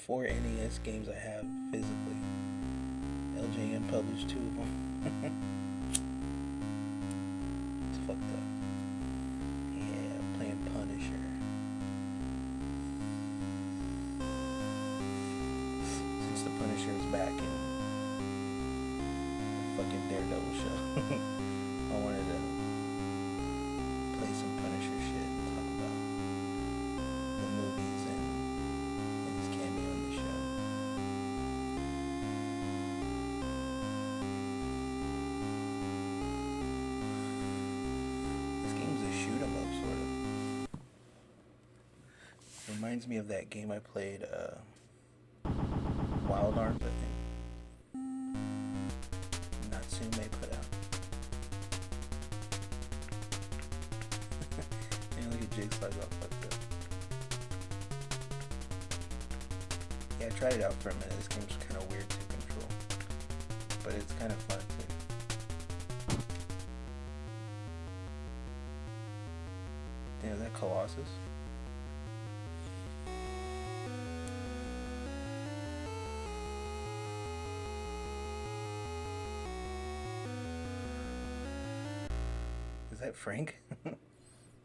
4 NES games I have physically. LJN published 2 of them. It's fucked up. Yeah, playing Punisher. Since the Punisher is back in the fucking Daredevil show, I wanted to play some Punisher shit and talk about the movies and his cameo in the show. This game's a shoot 'em up, sort of. Reminds me of that game I played, Wild Arms, I think. Natsume put out. And look at Jigsaw's all fucked up. Yeah, I tried it out for a minute. This game's kind of weird to control, but it's kind of fun too. Damn, is that Colossus? Is that Frank?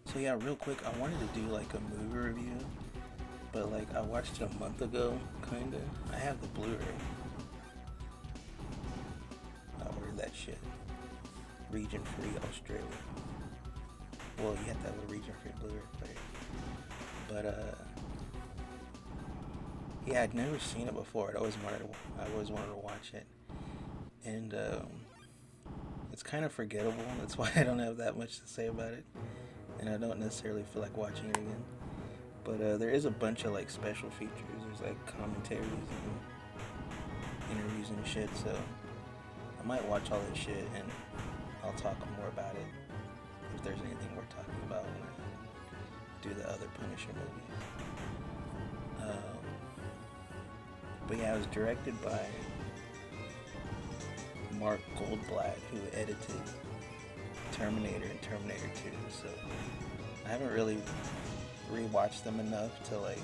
So yeah, real quick, I wanted to do like a movie review, but like I watched it a month ago, kinda. I have the Blu-ray. I ordered that shit. Region free Australia. Well, you have to have a region free Blu-ray player. But yeah, I'd never seen it before. I always wanted to watch it, and it's kind of forgettable. That's why I don't have that much to say about it, and I don't necessarily feel like watching it again. But there is a bunch of like special features. There's like commentaries and interviews and shit. So I might watch all that shit and I'll talk more about it if there's anything worth talking about when I do the other Punisher movies. But yeah, it was directed by Mark Goldblatt, who edited Terminator and Terminator 2, so I haven't really rewatched them enough to like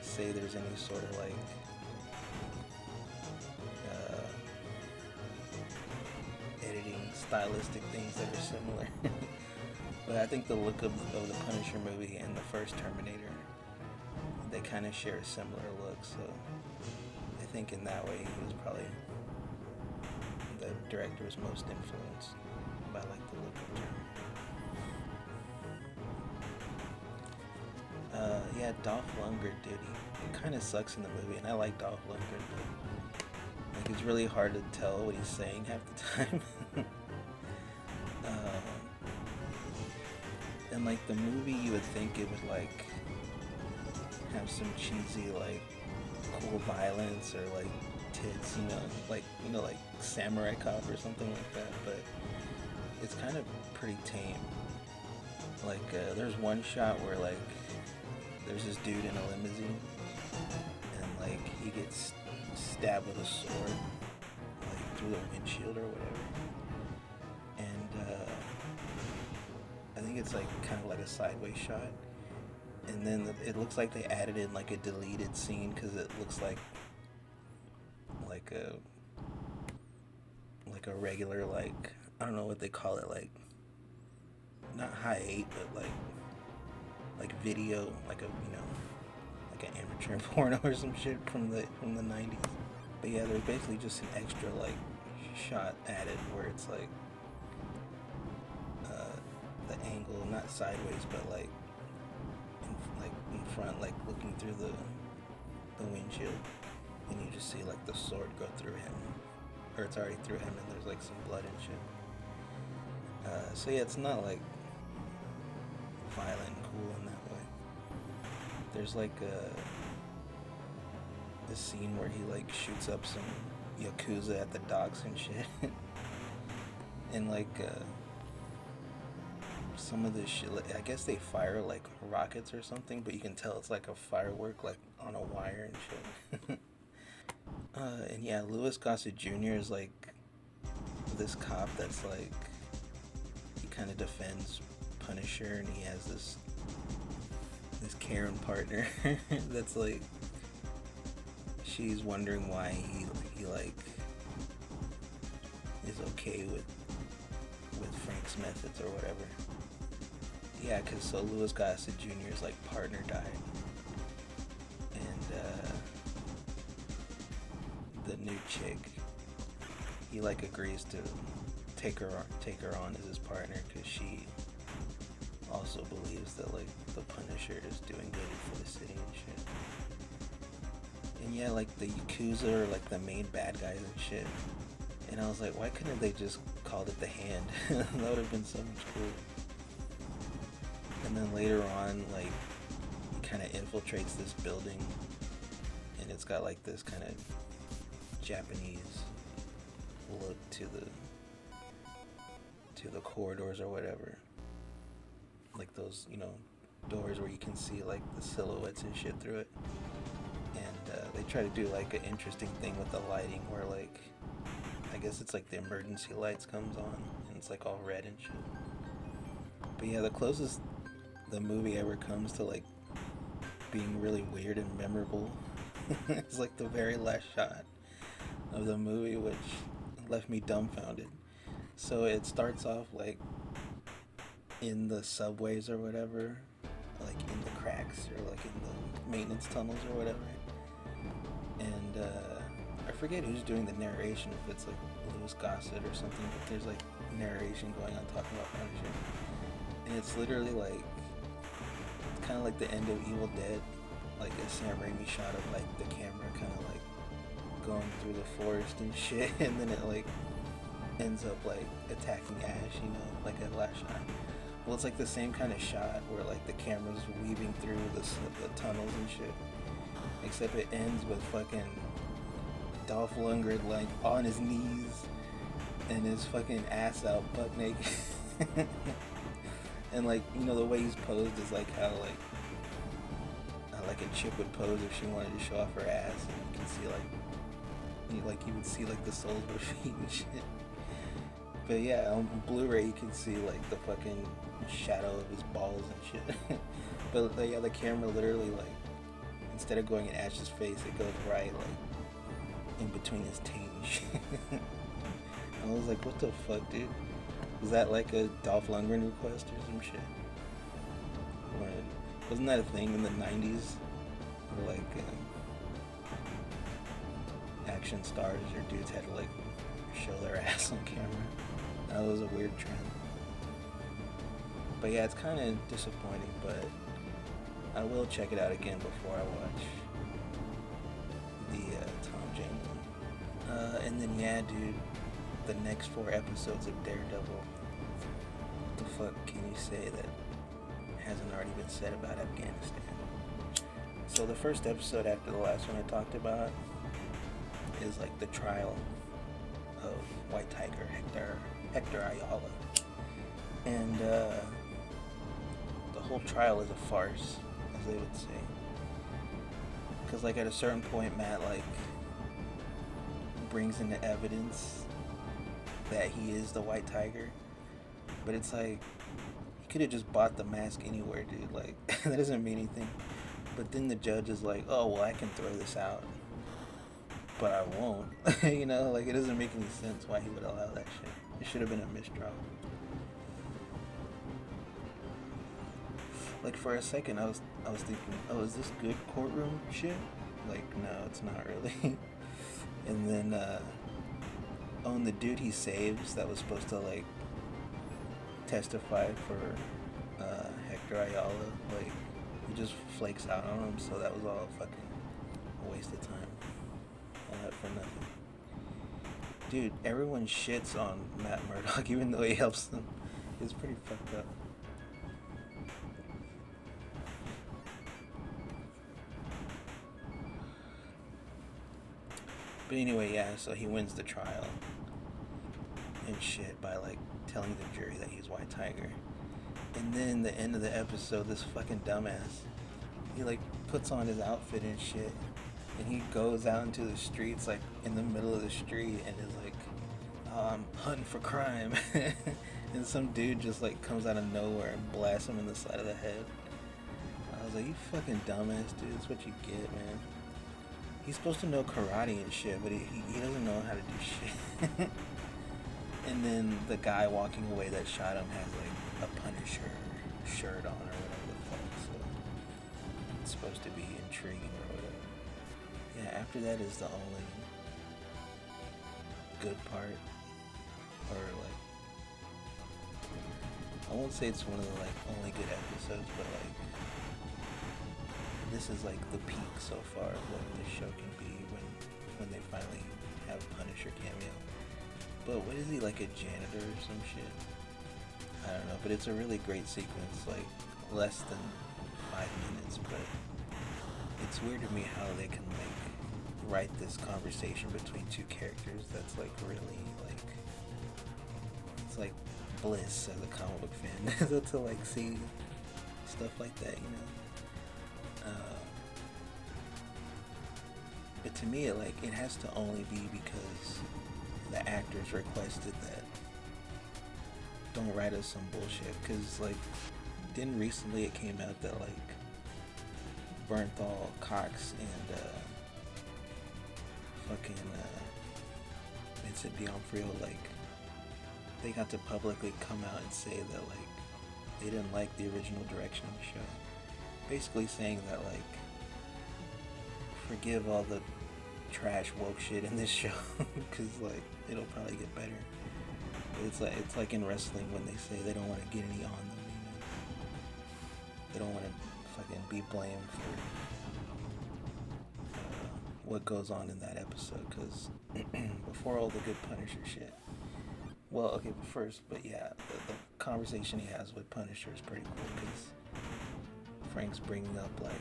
say there's any sort of like editing stylistic things that are similar. But I think the look of the Punisher movie and the first Terminator, they kind of share a similar look, so I think in that way he was probably the director was most influenced by like the look of Terminator. Yeah, Dolph Lundgren, dude, he kind of sucks in the movie, and I like Dolph Lundgren, but like it's really hard to tell what he's saying half the time. And like the movie, you would think it would like have some cheesy like cool violence or like tits, like Samurai Cop or something like that, but it's kind of pretty tame. Like there's one shot where like there's this dude in a limousine and like he gets stabbed with a sword like through the windshield or whatever, and I think it's like kind of like a sideways shot, and then it looks like they added in like a deleted scene because it looks like a regular, like, I don't know what they call it, like not high 8, but like video, like a like an amateur porno or some shit from the 90s. But yeah, there's basically just an extra like shot added where it's like the angle, not sideways, but like in front, like looking through the windshield, and you just see like the sword go through him, or it's already through him, and there's like some blood and shit. So yeah, it's not like violent and cool in that way. There's like this scene where he like shoots up some Yakuza at the docks and shit. And like some of this shit, like, I guess they fire like rockets or something, but you can tell it's like a firework like on a wire and shit. And yeah, Louis Gossett Jr. is like this cop that's like, he kind of defends Punisher, and he has this Karen partner that's like she's wondering why he like is okay with Frank's methods or whatever. Yeah, cause so Louis Gossett Jr.'s like partner died, and the new chick, he like agrees to take her on as his partner, cause she also believes that like the Punisher is doing good for the city and shit. And yeah, like the Yakuza are like the main bad guys and shit. And I was like, why couldn't they just called it the Hand? That would have been so much cooler. And then later on, like, he kind of infiltrates this building, and it's got like this kind of Japanese look to the corridors or whatever. Like those, doors where you can see like the silhouettes and shit through it. And they try to do like an interesting thing with the lighting where like, I guess it's like the emergency lights comes on and it's like all red and shit. But yeah, the closest the movie ever comes to like being really weird and memorable is like the very last shot of the movie, which left me dumbfounded. So it starts off like in the subways or whatever, like in the cracks or like in the maintenance tunnels or whatever. And I forget who's doing the narration, if it's like Louis Gossett or something, but there's like narration going on talking about Punisher. And it's literally like, it's kind of like the end of Evil Dead, like a Sam Raimi shot of like the camera kind of like going through the forest and shit, and then it like ends up like attacking Ash, like a last shot. Well, it's like the same kind of shot where like the camera's weaving through the tunnels and shit, except it ends with fucking Dolph Lundgren like on his knees and his fucking ass out butt naked. And like, the way he's posed is like how like a chick would pose if she wanted to show off her ass, and you can see you would see like the soles of her feet and shit. But yeah, on Blu-ray you can see like the fucking shadow of his balls and shit. But yeah, the camera literally like, instead of going in Ash's face, it goes right like in between his teeth and shit. I was like, what the fuck, dude? Was that like a Dolph Lundgren request or some shit? Or, wasn't that a thing in the 90s? Where like action stars or dudes had to like show their ass on camera? That was a weird trend. But yeah, it's kind of disappointing, but I will check it out again before I watch the Tom Jane one. And then yeah, dude, the next 4 episodes of Daredevil. What the fuck can you say that hasn't already been said about Afghanistan? So the first episode after the last one I talked about is like the trial of White Tiger, Hector Ayala. And the whole trial is a farce, as they would say. Because like at a certain point, Matt like brings into evidence that he is the White Tiger, but it's like he could have just bought the mask anywhere, dude. Like that doesn't mean anything. But then the judge is like, oh well, I can throw this out, but I won't. Like it doesn't make any sense why he would allow that shit. It should have been a mistrial. Like for a second, I was thinking, oh, is this good courtroom shit? Like no, it's not really. And then and the dude he saves that was supposed to like testify for Hector Ayala, like he just flakes out on him, so that was all fucking a waste of time. All that for nothing. Dude, everyone shits on Matt Murdock even though he helps them. It's pretty fucked up. But anyway, yeah, so he wins the trial and shit by like telling the jury that he's White Tiger. And then the end of the episode, this fucking dumbass, he like puts on his outfit and shit, and he goes out into the streets, like in the middle of the street, and is like, oh, I'm hunting for crime. And some dude just like comes out of nowhere and blasts him in the side of the head. I was like, you fucking dumbass, dude, that's what you get, man. He's supposed to know karate and shit, but he doesn't know how to do shit. And then the guy walking away that shot him has like a Punisher shirt on or whatever the fuck, so it's supposed to be intriguing or whatever. Yeah, after that is the only good part, or like, I won't say it's one of the like only good episodes, but like this is like the peak so far of what the show can be when they finally have Punisher cameo. But what is he, like a janitor or some shit? I don't know, but it's a really great sequence, like less than 5 minutes, but it's weird to me how they can like write this conversation between two characters that's like really like, it's like bliss as a comic book fan to like see stuff like that, you know. But to me, it has to only be because the actors requested that. Don't write us some bullshit, because like, didn't recently it came out that like Bernthal, Cox, and Vincent D'Onofrio, like, they got to publicly come out and say that like they didn't like the original direction of the show, basically saying that like, forgive all the trash woke shit in this show, because like it'll probably get better. It's like in wrestling when they say they don't want to get any on them, you know. They don't want to fucking be blamed for what goes on in that episode, because before all the good Punisher shit, well, okay, but yeah, the conversation he has with Punisher is pretty cool, because Frank's bringing up like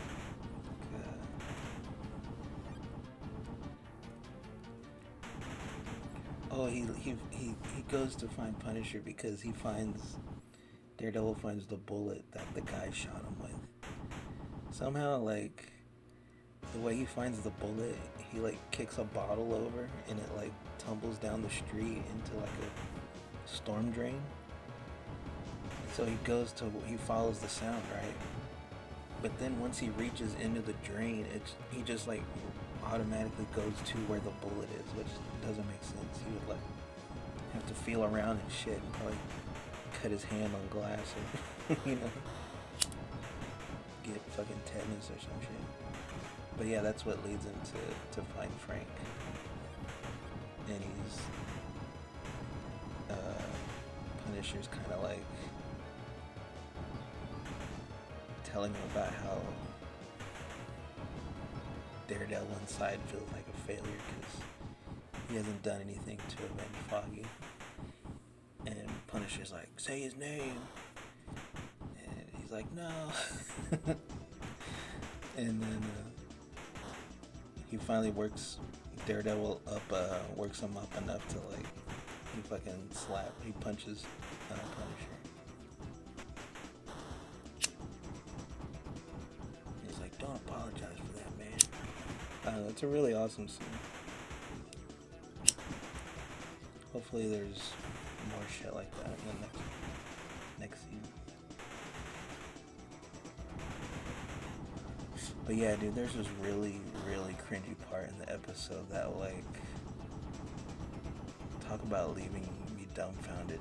he goes to find Punisher because Daredevil finds the bullet that the guy shot him with. Somehow, like, the way he finds the bullet, he like kicks a bottle over and it like tumbles down the street into like a storm drain. So he follows the sound, right? But then once he reaches into the drain, he just like automatically goes to where the bullet is, which doesn't make sense. He would like have to feel around and shit and probably cut his hand on glass or you know, get fucking tetanus or some shit. But yeah, that's what leads him to find Frank. And he's Punisher's kind of like telling him about how Daredevil inside feels like a failure because he hasn't done anything to avenge Foggy. And Punisher's like, say his name. And he's like, no. And then he finally works Daredevil up, works him up enough to like, he punches Punisher. He's like, don't apologize for that, man. It's a really awesome scene. Hopefully there's more shit like that in the next scene. But yeah, dude, there's this really, really cringy part in the episode that, like, talk about leaving me dumbfounded.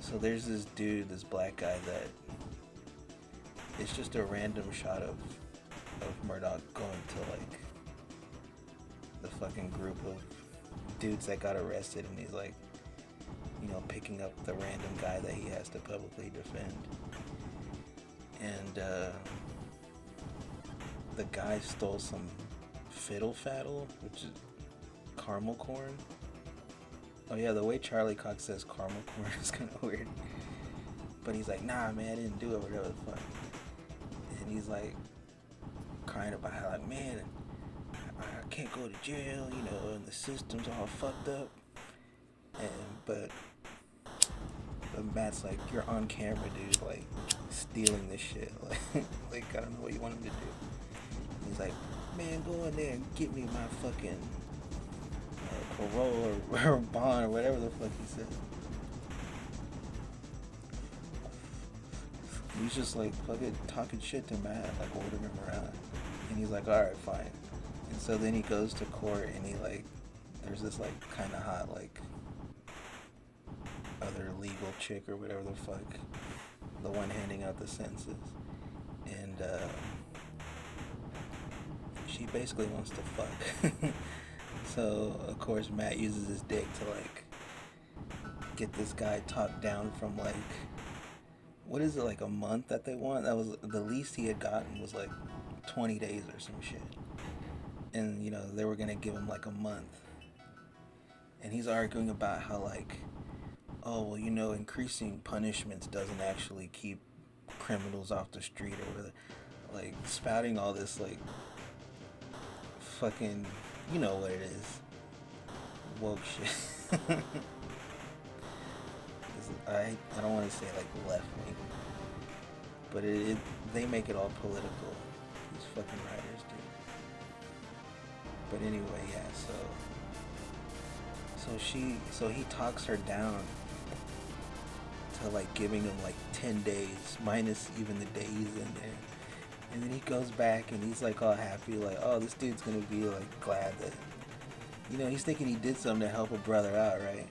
So there's this dude, this black guy that it's just a random shot of Murdoch going to, like, the fucking group of dudes that got arrested, and he's like, you know, picking up the random guy that he has to publicly defend. And the guy stole some fiddle faddle, which is caramel corn. Oh yeah, the way Charlie Cox says caramel corn is kind of weird. But he's like, nah, man, I didn't do it, whatever the fuck. And he's like crying about how, like, man, I can't go to jail, you know, and the system's all fucked up. But Matt's like, you're on camera, dude, like, stealing this shit. Like, I don't know what you want him to do. And he's like, man, go in there and get me my fucking parole or bond or whatever the fuck he said. He's just like fucking talking shit to Matt, like ordering him around. And he's like, alright, fine. And so then he goes to court and he like, there's this like kind of hot like other legal chick or whatever the fuck, the one handing out the sentences, and she basically wants to fuck. So of course Matt uses his dick to like get this guy talked down from like, what is it, like a month that they want? That was the least he had gotten, was like 20 days or some shit. And you know, they were gonna give him like a month. And he's arguing about how like, oh well, you know, increasing punishments doesn't actually keep criminals off the street or whatever. Like spouting all this like fucking, you know what it is, woke shit. I don't want to say like left wing, but they make it all political. These fucking writers do. But anyway, yeah. So he talks her down to like giving him like 10 days minus even the days in there. And then he goes back and he's like all happy, like, oh, this dude's gonna be like glad that, you know, he's thinking he did something to help a brother out, right?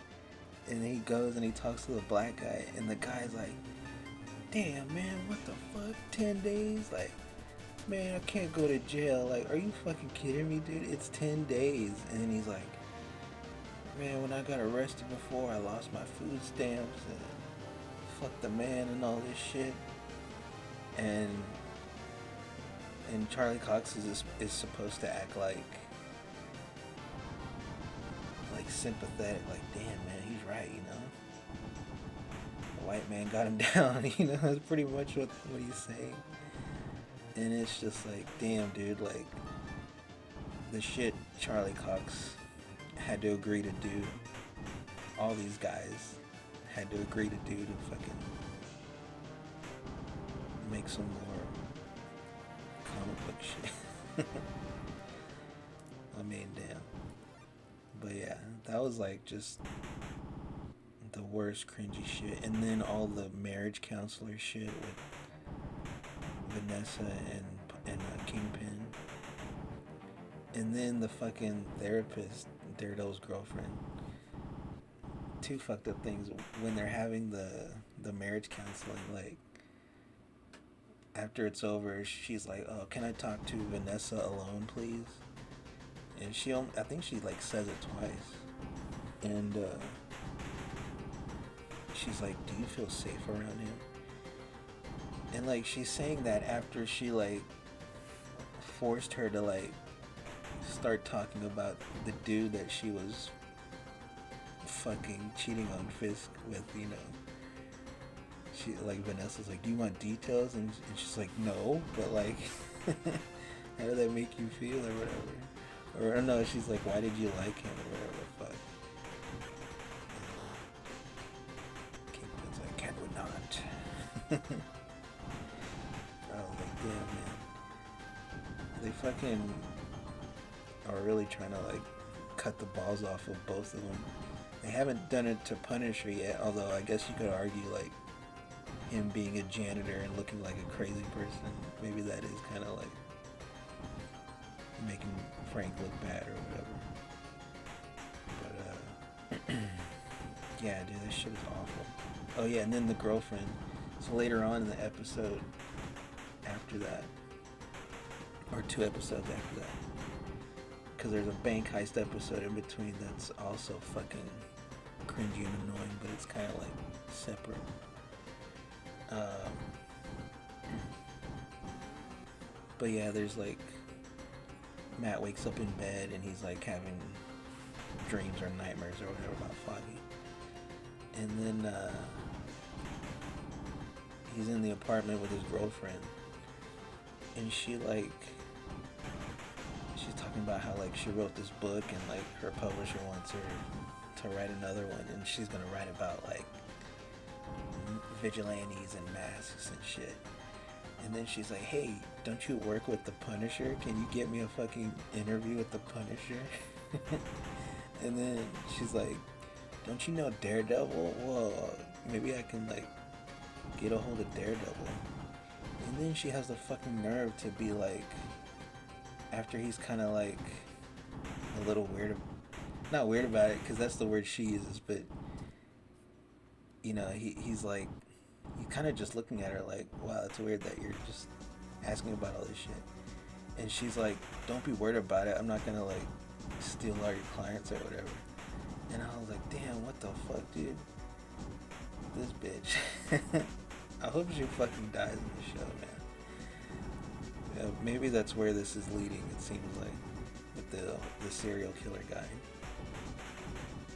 And then he goes and he talks to the black guy, and the guy's like, damn, man, what the fuck, 10 days? Like, man, I can't go to jail. Like, are you fucking kidding me, dude? It's 10 days. And then he's like, man, when I got arrested before, I lost my food stamps, and fuck the man and all this shit. And Charlie Cox is supposed to act like sympathetic, like, damn, man, he's right, you know, the white man got him down, you know. That's pretty much what he's saying. And it's just like, damn, dude, like, the shit Charlie Cox had to agree to do, all these guys had to agree to do to fucking make some more comic book shit. I mean, damn. But yeah, that was like just the worst cringy shit. And then all the marriage counselor shit with Vanessa and Kingpin. And then the fucking therapist, Daredevil's girlfriend. Two fucked up things. When they're having the marriage counseling, like, after it's over, she's like, oh, can I talk to Vanessa alone, please? And I think she like says it twice. And she's like, do you feel safe around him? And like, she's saying that after she like forced her to like start talking about the dude that she was fucking cheating on Fisk with, you know. She like, Vanessa's like, do you want details? And she's like, no, but like, how did that make you feel or whatever? Or no, she's like, why did you like him or whatever the fuck. Kingpin's like, can we not? I was like, damn, man. They fucking are really trying to like cut the balls off of both of them. They haven't done it to Punisher yet, although I guess you could argue like him being a janitor and looking like a crazy person, maybe that is kind of like making Frank look bad or whatever. But yeah, dude, this shit is awful. Oh yeah, and then the girlfriend. So later on in the episode after that, or 2 episodes after that, because there's a bank heist episode in between that's also fucking cringy and annoying, but it's kind of like separate. But yeah, there's like, Matt wakes up in bed and he's like having dreams or nightmares or whatever about Foggy. And then he's in the apartment with his girlfriend, and she's talking about how like she wrote this book and like her publisher wants her to write another one, and she's gonna write about like vigilantes and masks and shit. And then she's like, hey, don't you work with the Punisher? Can you get me a fucking interview with the Punisher? And then she's like, don't you know Daredevil? Well, maybe I can like get a hold of Daredevil. And then she has the fucking nerve to be like, after he's kind of like a little weird, not weird about it, because that's the word she uses, but he's like, he's kind of just looking at her like, wow, it's weird that you're just asking about all this shit. And she's like, don't be worried about it. I'm not gonna like steal all your clients or whatever. And I was like, damn, what the fuck, dude? This bitch. I hope she fucking dies in the show, man. Maybe that's where this is leading, it seems like, with the serial killer guy.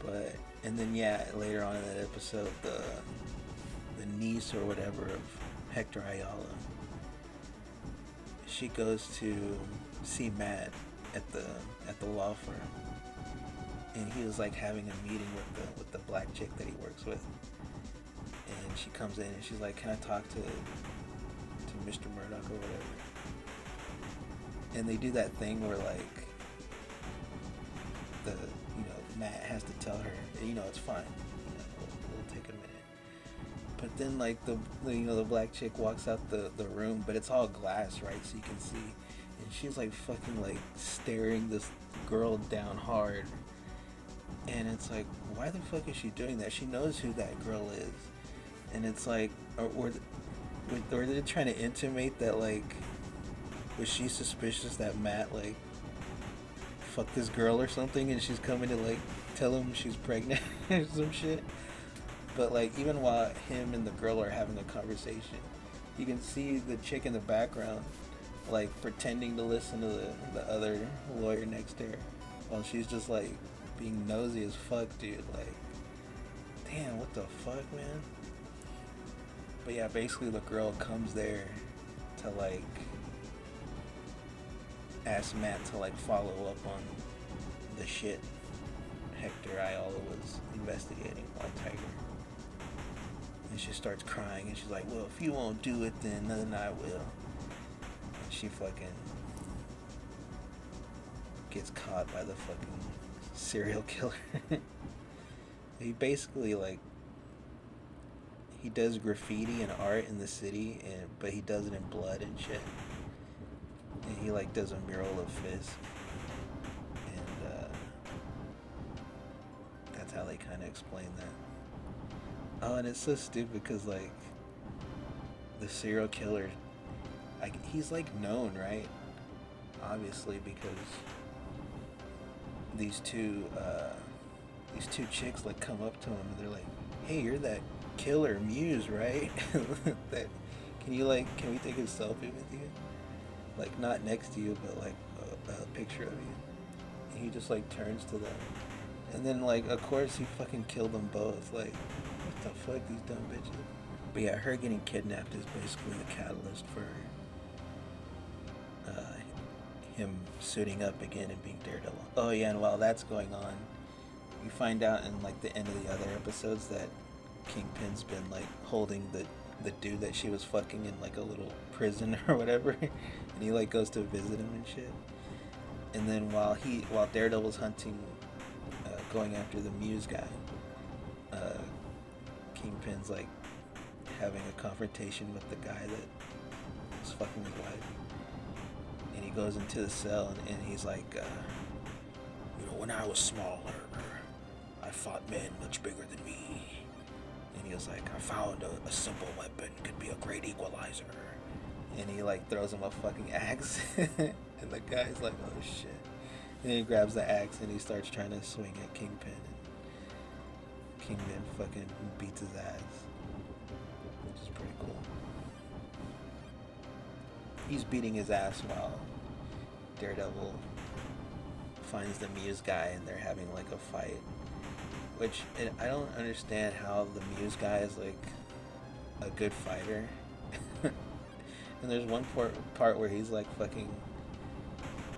But, and then yeah, later on in that episode, the niece or whatever of Hector Ayala, she goes to see Matt at the law firm, and he was like having a meeting with the black chick that he works with, and she comes in and she's like, can I talk to Mr. Murdoch or whatever? And they do that thing where like Matt has to tell her, it's fine, it'll take a minute. But then like the black chick walks out the room, but it's all glass, right? So you can see, and she's like fucking like staring this girl down hard, and it's like, why the fuck is she doing that? She knows who that girl is, and it's like, or they're trying to intimate that like, was she suspicious that Matt like fuck this girl or something, and she's coming to like tell him she's pregnant or some shit. But like, even while him and the girl are having a conversation, you can see the chick in the background like pretending to listen to the other lawyer next to her, while she's just like being nosy as fuck, dude. Like, damn, what the fuck, man? But yeah, basically the girl comes there to like asked Matt to like follow up on the shit Hector Ayala was investigating while Tiger. And she starts crying and she's like, well, if you won't do it, then I will. And she fucking gets caught by the fucking serial killer. He basically like, he does graffiti and art in the city, but he does it in blood and shit. And he like does a mural of Fizz, and that's how they kind of explain that. Oh, and it's so stupid because like the serial killer, like he's like known, right? Obviously, because these two chicks like come up to him and they're like, "Hey, you're that killer Muse, right? That can we take a selfie with you?" Like, not next to you, but like a picture of you. And he just like turns to them, and then like of course he fucking killed them both. Like, what the fuck, these dumb bitches. But yeah, her getting kidnapped is basically the catalyst for him suiting up again and being Daredevil. Oh yeah, and while that's going on, you find out in like the end of the other episodes that Kingpin's been like holding the dude that she was fucking in like a little prison or whatever, and he like goes to visit him and shit. And then while Daredevil's hunting, going after the Muse guy, Kingpin's like having a confrontation with the guy that was fucking his wife, and he goes into the cell and he's like, when I was smaller, I fought men much bigger than me. And he was like, I found a simple weapon could be a great equalizer. And he like throws him a fucking axe. And the guy's like, oh shit. And he grabs the axe and he starts trying to swing at Kingpin. And Kingpin fucking beats his ass, which is pretty cool. He's beating his ass while Daredevil finds the Muse guy and they're having like a fight. Which, I don't understand how the Muse guy is like a good fighter. And there's one part where he's like fucking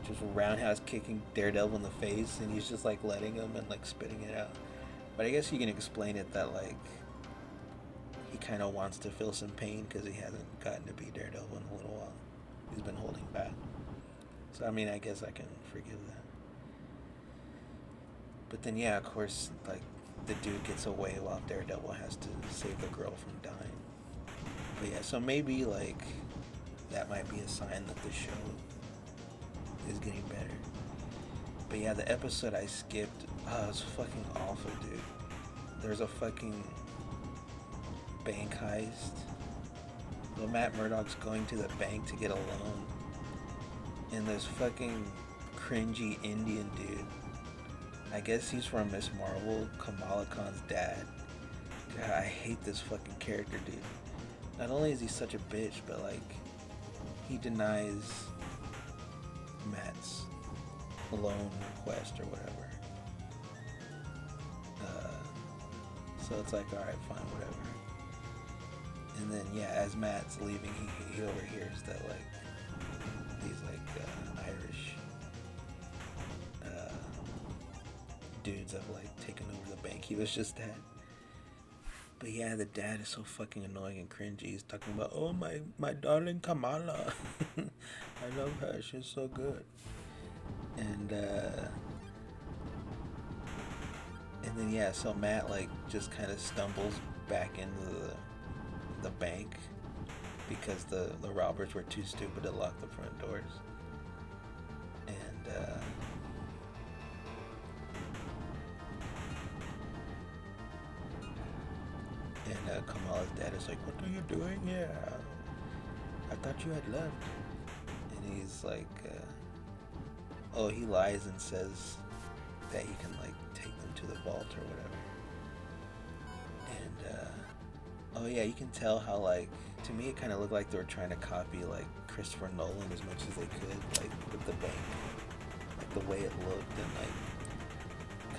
just roundhouse kicking Daredevil in the face, and he's just like letting him and like spitting it out. But I guess you can explain it that like he kind of wants to feel some pain because he hasn't gotten to be Daredevil in a little while. He's been holding back. So I mean, I guess I can forgive that. But then yeah, of course, like the dude gets away while Daredevil has to save the girl from dying. But yeah, so maybe like that might be a sign that the show is getting better. But yeah, the episode I skipped, it was fucking awful, dude. There's a fucking bank heist. Well, Matt Murdock's going to the bank to get a loan, and this fucking cringy Indian dude, I guess he's from Miss Marvel, Kamala Khan's dad. God, I hate this fucking character, dude. Not only is he such a bitch, but like, he denies Matt's loan request or whatever. So it's like, alright, fine, whatever. And then, yeah, as Matt's leaving, he overhears that, like, these, like, Irish dudes have, like, taken over the bank he was just at. But yeah, the dad is so fucking annoying and cringy. He's talking about, oh, my darling Kamala. I love her. She's so good. And then, yeah, so Matt, like, just kind of stumbles back into the bank because the robbers were too stupid to lock the front doors. And Kamala's dad is like, what are you doing here? I thought you had left. And he's like, oh, he lies and says that he can, like, take them to the vault or whatever. And oh yeah, you can tell how, like, to me it kind of looked like they were trying to copy, like, Christopher Nolan as much as they could, like, with the bank, like the way it looked, and like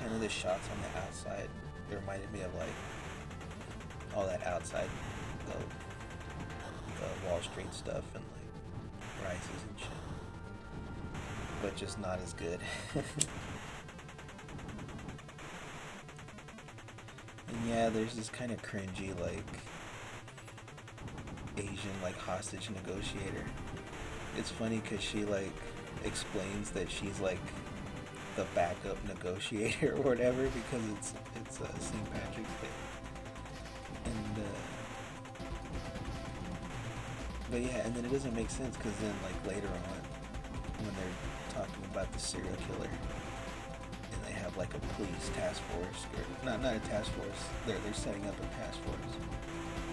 kind of the shots on the outside. It reminded me of, like, all that outside the Wall Street stuff and, like, Rises and shit, but just not as good. And yeah, there's this kind of cringy, like, Asian, like, hostage negotiator. It's funny because she, like, explains that she's, like, the backup negotiator or whatever because it's St. Patrick's Day. And but yeah, and then it doesn't make sense because then, like, later on when they're talking about the serial killer, and they have, like, a police task force, or not a task force. They're setting up a task force,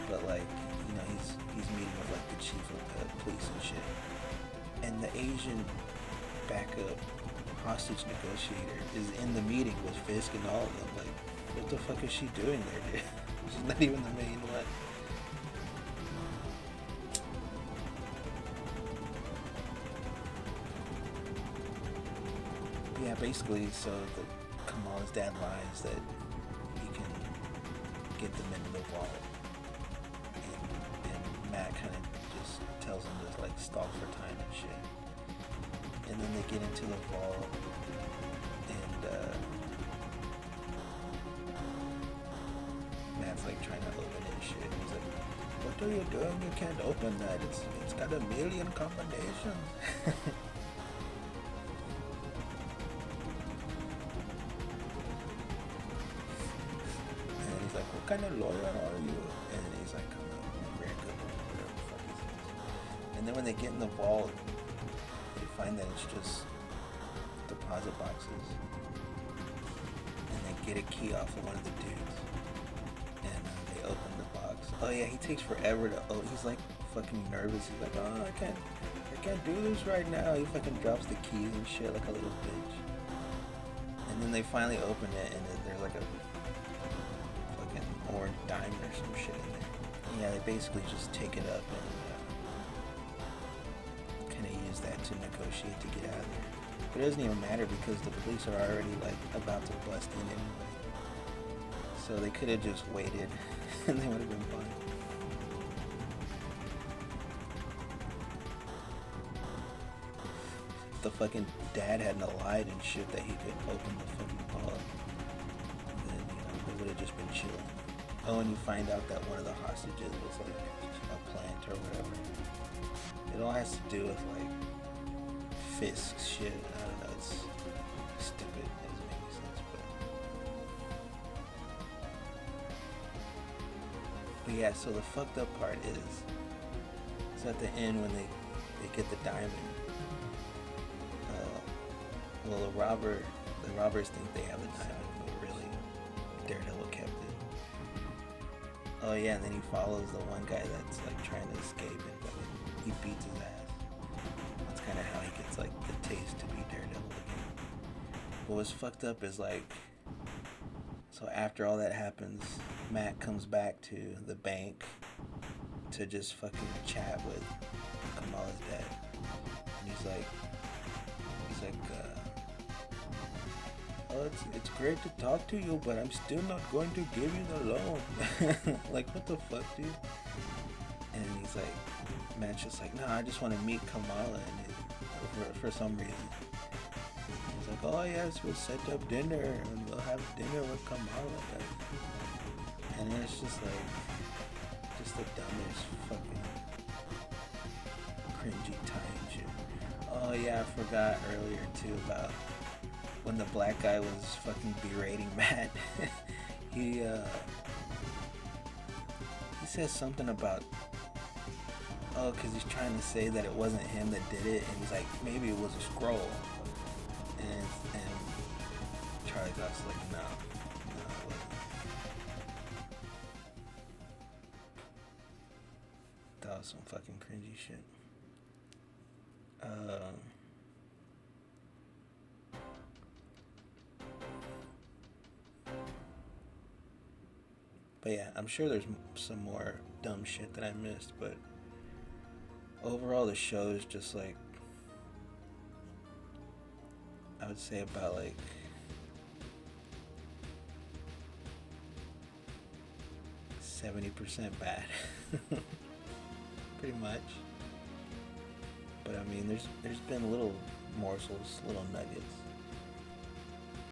but, like, you know, he's meeting with, like, the chief of the police and shit, and the Asian backup hostage negotiator is in the meeting with Fisk and all of them. Like, what the fuck is she doing there, dude? She's not even the main one. Yeah, basically, so Kamala's dad lies that he can get them into the vault, and Matt kind of just tells him to, like, stall for time and shit. And then they get into the vault, and Matt's, like, trying to open it and shit. And he's like, "What are you doing? You can't open that. It's got a million combinations." What kind of lawyer are you? And he's like, I'm a very good one, whatever the fuck he says. And then when they get in the vault, they find that it's just deposit boxes. And they get a key off of one of the dudes. And they open the box. Oh yeah, he takes forever to open. He's like fucking nervous. He's like, oh, I can't do this right now. He fucking drops the keys and shit like a little bitch. And then they finally open it, and there's like a orange diamond or some shit in there. Yeah, they basically just take it up and kind of use that to negotiate to get out of there. But it doesn't even matter because the police are already, like, about to bust in anyway. So they could have just waited and they would have been fine. The fucking dad hadn't lied and shit that he could open the fucking vault, then, you know, they would have just been chilling. Oh, and you find out that one of the hostages was, like, a plant or whatever. It all has to do with, like, Fisk's shit. I don't know, it's stupid. It doesn't make any sense, but yeah, so the fucked up part is, so at the end when they get the diamond, Well, the robbers think they have the diamond, but really, Daredevil kept it. Oh yeah, and then he follows the one guy that's like trying to escape, and he beats his ass. That's kind of how he gets like the taste to be Daredevil again. But what's fucked up is like, so after all that happens, Matt comes back to the bank to just fucking chat with Kamala's dad, and he's like, oh, it's great to talk to you, but I'm still not going to give you the loan. Like, what the fuck, dude? And he's like, Matt's just like, nah, I just want to meet Kamala, and for some reason. He's like, oh yes, we'll set up dinner, and we'll have dinner with Kamala, guys. And then it's just like, just the dumbest fucking cringy time shit. Oh yeah, I forgot earlier too about when the black guy was fucking berating Matt. he says something about, oh, because he's trying to say that it wasn't him that did it, and he's like, maybe it was a scroll. And Charlie Cox like, no, it wasn't. That was some fucking cringy shit. But yeah, I'm sure there's some more dumb shit that I missed, but overall the show is just like, I would say about like 70% bad. Pretty much. But I mean, there's been little morsels, little nuggets.